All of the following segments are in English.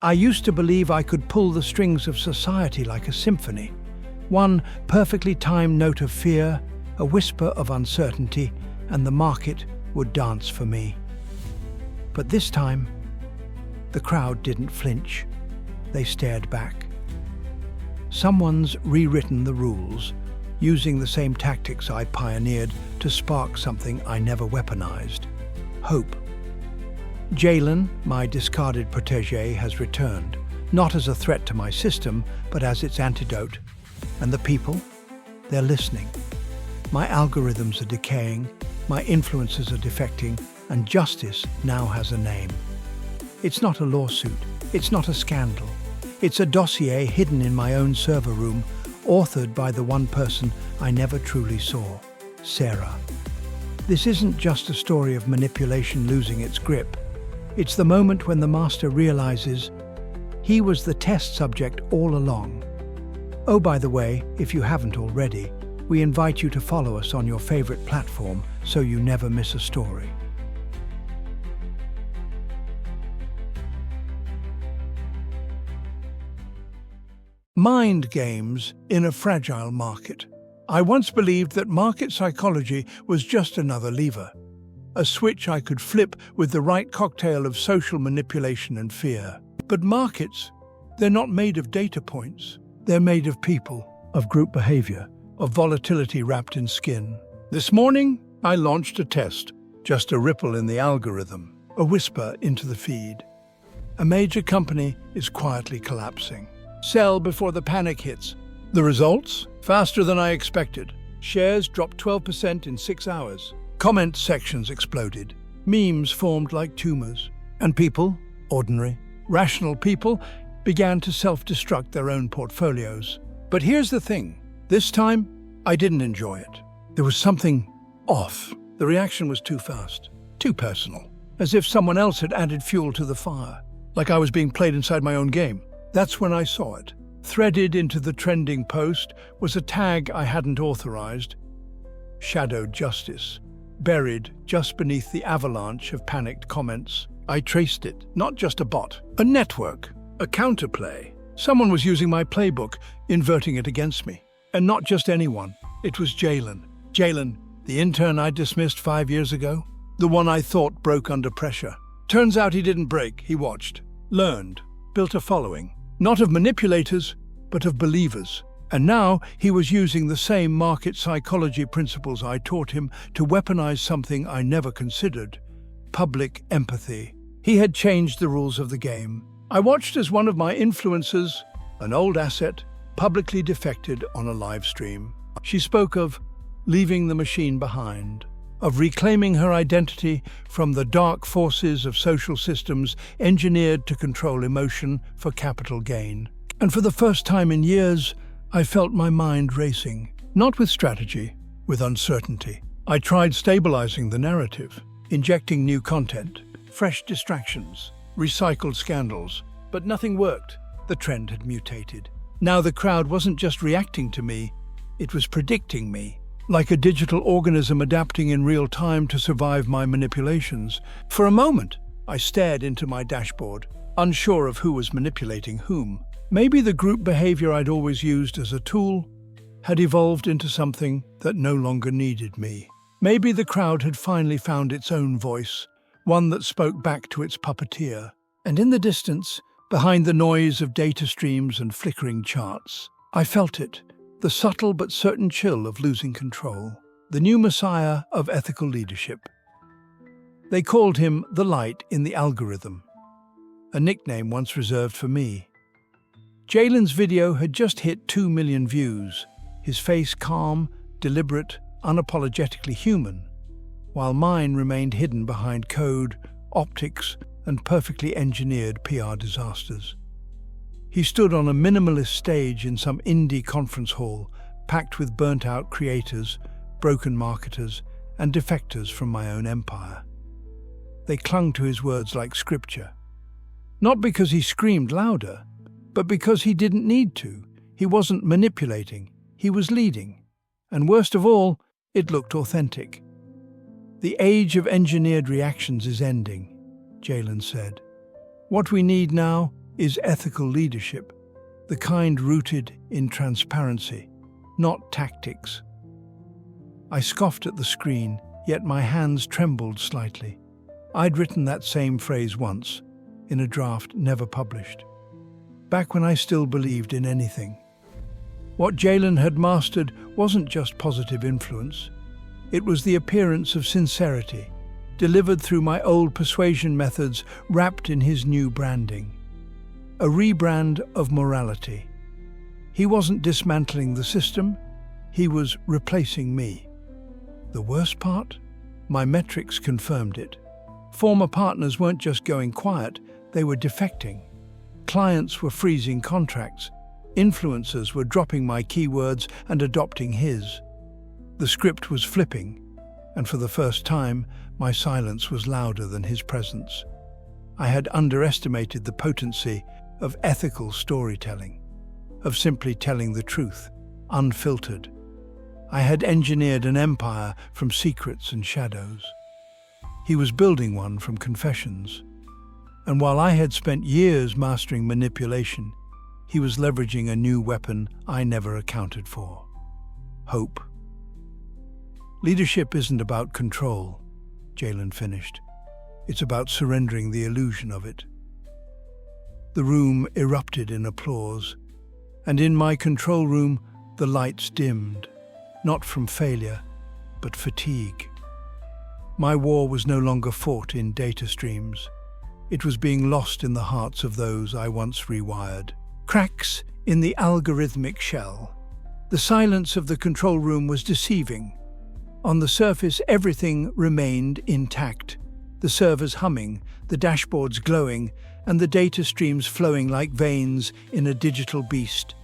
I used to believe I could pull the strings of society like a symphony. One perfectly timed note of fear, a whisper of uncertainty, and the market would dance for me. But this time, the crowd didn't flinch. They stared back. Someone's rewritten the rules, using the same tactics I pioneered to spark something I never weaponized: hope. Jalen, my discarded protégé, has returned, not as a threat to my system, but as its antidote. And the people? They're listening. My algorithms are decaying, my influences are defecting, and justice now has a name. It's not a lawsuit, it's not a scandal. It's a dossier hidden in my own server room, authored by the one person I never truly saw, Sarah. This isn't just a story of manipulation losing its grip. It's the moment when the master realizes he was the test subject all along. Oh, by the way, if you haven't already, we invite you to follow us on your favorite platform so you never miss a story. Mind games in a fragile market. I once believed that market psychology was just another lever, a switch I could flip with the right cocktail of social manipulation and fear. But markets, they're not made of data points. They're made of people, of group behavior, of volatility wrapped in skin. This morning, I launched a test, just a ripple in the algorithm, a whisper into the feed. A major company is quietly collapsing. Sell before the panic hits. The results? Faster than I expected. Shares dropped 12% in 6 hours. Comment sections exploded. Memes formed like tumors. And people, ordinary, rational people, began to self-destruct their own portfolios. But here's the thing. This time, I didn't enjoy it. There was something off. The reaction was too fast, too personal, as if someone else had added fuel to the fire, like I was being played inside my own game. That's when I saw it. Threaded into the trending post was a tag I hadn't authorized: Shadowed Justice. Buried just beneath the avalanche of panicked comments, I traced it. Not just a bot, a network, a counterplay. Someone was using my playbook, inverting it against me. And not just anyone. It was Jalen. Jalen, the intern I dismissed 5 years ago. The one I thought broke under pressure. Turns out he didn't break. He watched, learned, built a following. Not of manipulators, but of believers. And now he was using the same market psychology principles I taught him to weaponize something I never considered: public empathy. He had changed the rules of the game. I watched as one of my influencers, an old asset, publicly defected on a live stream. She spoke of leaving the machine behind, of reclaiming her identity from the dark forces of social systems engineered to control emotion for capital gain. And for the first time in years, I felt my mind racing, not with strategy, with uncertainty. I tried stabilizing the narrative, injecting new content, fresh distractions, recycled scandals, but nothing worked. The trend had mutated. Now the crowd wasn't just reacting to me, it was predicting me, like a digital organism adapting in real time to survive my manipulations. For a moment, I stared into my dashboard, unsure of who was manipulating whom. Maybe the group behavior I'd always used as a tool had evolved into something that no longer needed me. Maybe the crowd had finally found its own voice, one that spoke back to its puppeteer. And in the distance, behind the noise of data streams and flickering charts, I felt it, the subtle but certain chill of losing control, the new messiah of ethical leadership. They called him the light in the algorithm, a nickname once reserved for me. Jalen's video had just hit 2 million views, his face calm, deliberate, unapologetically human, while mine remained hidden behind code, optics, and perfectly engineered PR disasters. He stood on a minimalist stage in some indie conference hall, packed with burnt-out creators, broken marketers, and defectors from my own empire. They clung to his words like scripture. Not because he screamed louder, but because he didn't need to. He wasn't manipulating, he was leading. And worst of all, it looked authentic. The age of engineered reactions is ending, Jalen said. What we need now is ethical leadership, the kind rooted in transparency, not tactics. I scoffed at the screen, yet my hands trembled slightly. I'd written that same phrase once, in a draft never published, back when I still believed in anything. What Jalen had mastered wasn't just positive influence. It was the appearance of sincerity, delivered through my old persuasion methods wrapped in his new branding. A rebrand of morality. He wasn't dismantling the system, he was replacing me. The worst part? My metrics confirmed it. Former partners weren't just going quiet, they were defecting. Clients were freezing contracts. Influencers were dropping my keywords and adopting his. The script was flipping, and for the first time, my silence was louder than his presence. I had underestimated the potency of ethical storytelling, of simply telling the truth, unfiltered. I had engineered an empire from secrets and shadows. He was building one from confessions. And while I had spent years mastering manipulation, he was leveraging a new weapon I never accounted for: hope. Leadership isn't about control, Jalen finished. It's about surrendering the illusion of it. The room erupted in applause, and in my control room, the lights dimmed, not from failure, but fatigue. My war was no longer fought in data streams. It was being lost in the hearts of those I once rewired. Cracks in the algorithmic shell. The silence of the control room was deceiving. On the surface, everything remained intact. The servers humming, the dashboards glowing, and the data streams flowing like veins in a digital beast.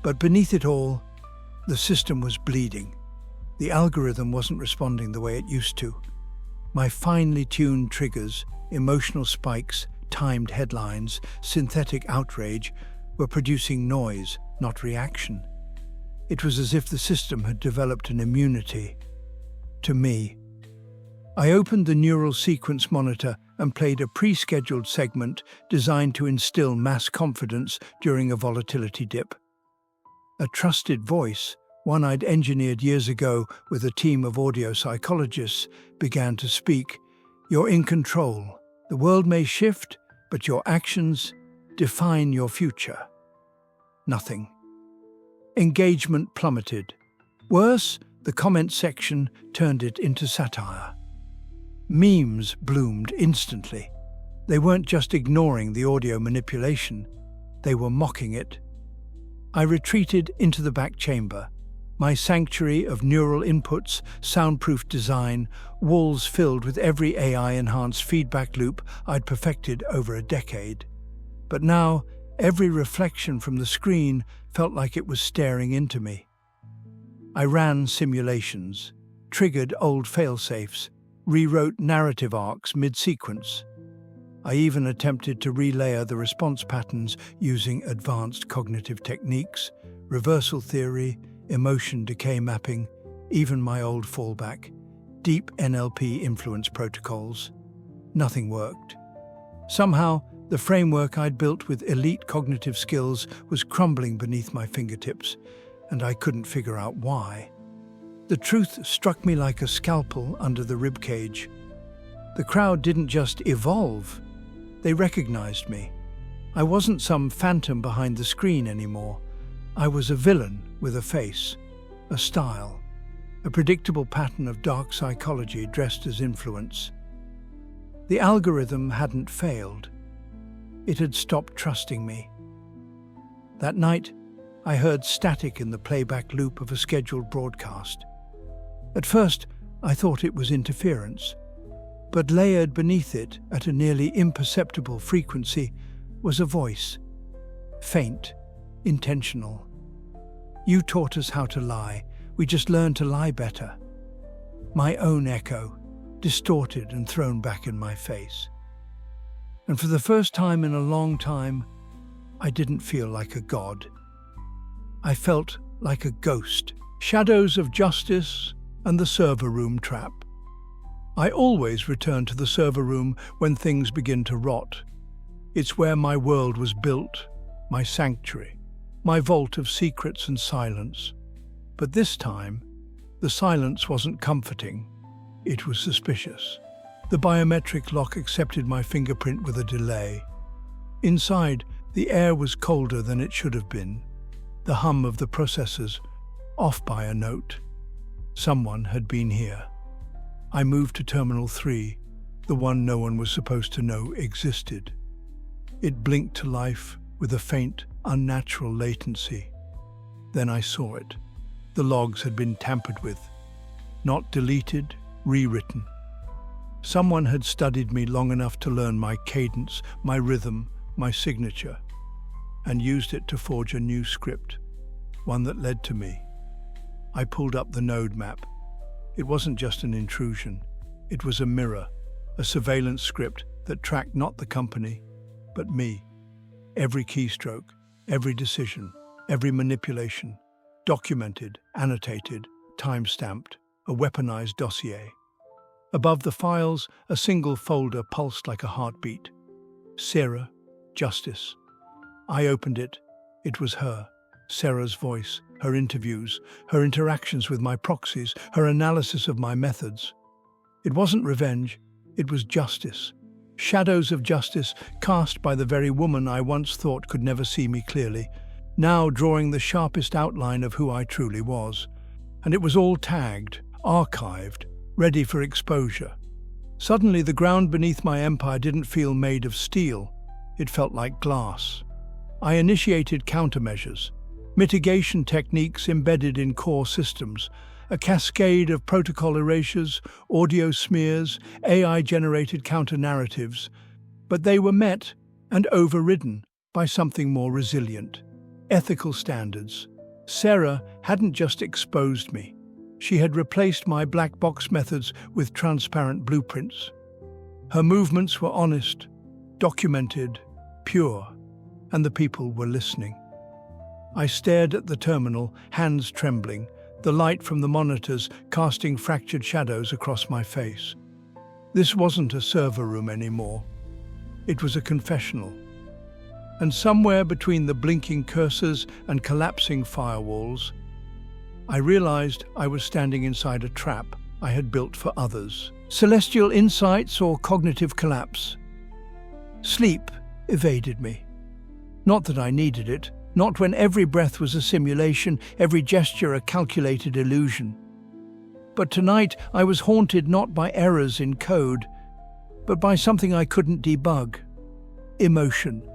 But beneath it all, the system was bleeding. The algorithm wasn't responding the way it used to. My finely tuned triggers, emotional spikes, timed headlines, synthetic outrage were producing noise, not reaction. It was as if the system had developed an immunity to me. I opened the neural sequence monitor and played a pre-scheduled segment designed to instill mass confidence during a volatility dip. A trusted voice, one I'd engineered years ago with a team of audio psychologists, began to speak. You're in control. The world may shift, but your actions define your future. Nothing. Engagement plummeted. Worse, the comment section turned it into satire. Memes bloomed instantly. They weren't just ignoring the audio manipulation, they were mocking it. I retreated into the back chamber, my sanctuary of neural inputs, soundproof design, walls filled with every AI-enhanced feedback loop I'd perfected over a decade. But now, every reflection from the screen felt like it was staring into me. I ran simulations, triggered old failsafes, rewrote narrative arcs mid-sequence. I even attempted to relayer the response patterns using advanced cognitive techniques, reversal theory, emotion decay mapping, even my old fallback, deep NLP influence protocols. Nothing worked. Somehow, the framework I'd built with elite cognitive skills was crumbling beneath my fingertips, and I couldn't figure out why. The truth struck me like a scalpel under the ribcage. The crowd didn't just evolve, they recognized me. I wasn't some phantom behind the screen anymore. I was a villain with a face, a style, a predictable pattern of dark psychology dressed as influence. The algorithm hadn't failed. It had stopped trusting me. That night, I heard static in the playback loop of a scheduled broadcast. At first, I thought it was interference, but layered beneath it at a nearly imperceptible frequency was a voice. Faint, intentional. You taught us how to lie, we just learned to lie better. My own echo, distorted and thrown back in my face. And for the first time in a long time, I didn't feel like a god. I felt like a ghost. Shadows of justice and the server room trap. I always return to the server room when things begin to rot. It's where my world was built, my sanctuary, my vault of secrets and silence. But this time, the silence wasn't comforting. It was suspicious. The biometric lock accepted my fingerprint with a delay. Inside, the air was colder than it should have been. The hum of the processors off by a note. Someone had been here. I moved to Terminal 3, the one no one was supposed to know existed. It blinked to life with a faint, unnatural latency. Then I saw it. The logs had been tampered with. Not deleted, rewritten. Someone had studied me long enough to learn my cadence, my rhythm, my signature, and used it to forge a new script, one that led to me. I pulled up the node map. It wasn't just an intrusion. It was a mirror, a surveillance script that tracked not the company, but me. Every keystroke, every decision, every manipulation, documented, annotated, time-stamped, a weaponized dossier. Above the files, a single folder pulsed like a heartbeat. Sarah, Justice. I opened it. It was her. Sarah's voice, her interviews, her interactions with my proxies, her analysis of my methods. It wasn't revenge, it was justice. Shadows of justice cast by the very woman I once thought could never see me clearly, now drawing the sharpest outline of who I truly was. And it was all tagged, archived, ready for exposure. Suddenly the ground beneath my empire didn't feel made of steel, it felt like glass. I initiated countermeasures, mitigation techniques embedded in core systems, a cascade of protocol erasures, audio smears, AI-generated counter-narratives, but they were met and overridden by something more resilient. Ethical standards. Sarah hadn't just exposed me. She had replaced my black box methods with transparent blueprints. Her movements were honest, documented, pure, and the people were listening. I stared at the terminal, hands trembling, the light from the monitors casting fractured shadows across my face. This wasn't a server room anymore. It was a confessional. And somewhere between the blinking cursors and collapsing firewalls, I realized I was standing inside a trap I had built for others. Celestial insights or cognitive collapse. Sleep evaded me. Not that I needed it, not when every breath was a simulation, every gesture a calculated illusion. But tonight I was haunted not by errors in code, but by something I couldn't debug. Emotion.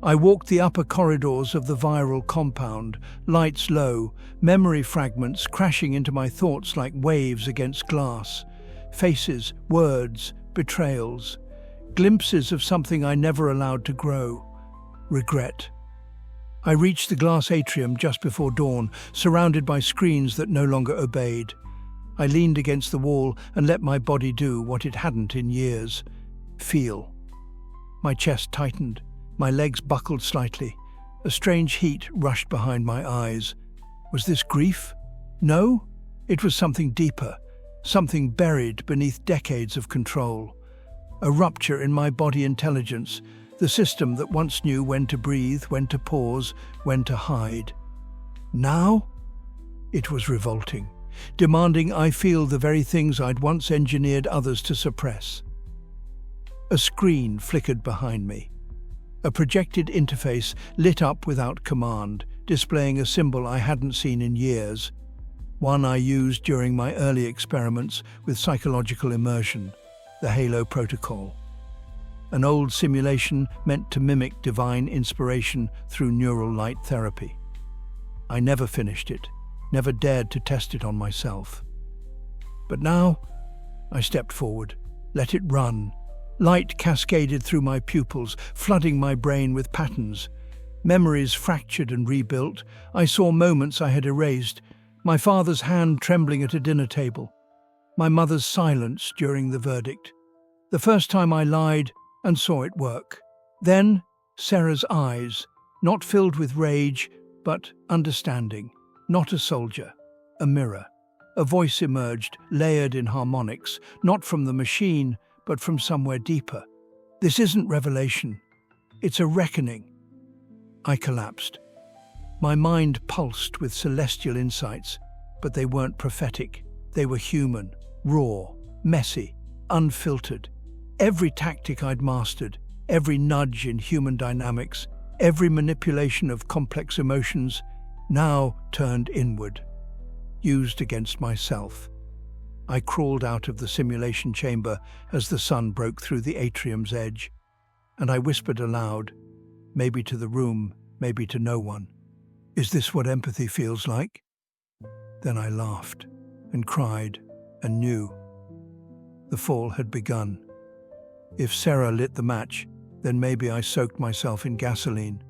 I walked the upper corridors of the viral compound, lights low, memory fragments crashing into my thoughts like waves against glass. Faces, words, betrayals, glimpses of something I never allowed to grow. Regret. I reached the glass atrium just before dawn, surrounded by screens that no longer obeyed. I leaned against the wall and let my body do what it hadn't in years. Feel. My chest tightened, my legs buckled slightly. A strange heat rushed behind my eyes. Was this grief? No, it was something deeper, something buried beneath decades of control. A rupture in my body intelligence, the system that once knew when to breathe, when to pause, when to hide. Now, it was revolting, demanding I feel the very things I'd once engineered others to suppress. A screen flickered behind me. A projected interface lit up without command, displaying a symbol I hadn't seen in years, one I used during my early experiments with psychological immersion, the Halo Protocol. An old simulation meant to mimic divine inspiration through neural light therapy. I never finished it, never dared to test it on myself. But now, I stepped forward, let it run. Light cascaded through my pupils, flooding my brain with patterns. Memories fractured and rebuilt. I saw moments I had erased, my father's hand trembling at a dinner table, my mother's silence during the verdict. The first time I lied and saw it work. Then, Sarah's eyes, not filled with rage, but understanding. Not a soldier, a mirror. A voice emerged, layered in harmonics, not from the machine, but from somewhere deeper. This isn't revelation. It's a reckoning. I collapsed. My mind pulsed with celestial insights, but they weren't prophetic. They were human, raw, messy, unfiltered. Every tactic I'd mastered, every nudge in human dynamics, every manipulation of complex emotions, now turned inward, used against myself. I crawled out of the simulation chamber as the sun broke through the atrium's edge, and I whispered aloud, maybe to the room, maybe to no one, "Is this what empathy feels like?" Then I laughed and cried and knew. The fall had begun. If Sarah lit the match, then maybe I soaked myself in gasoline.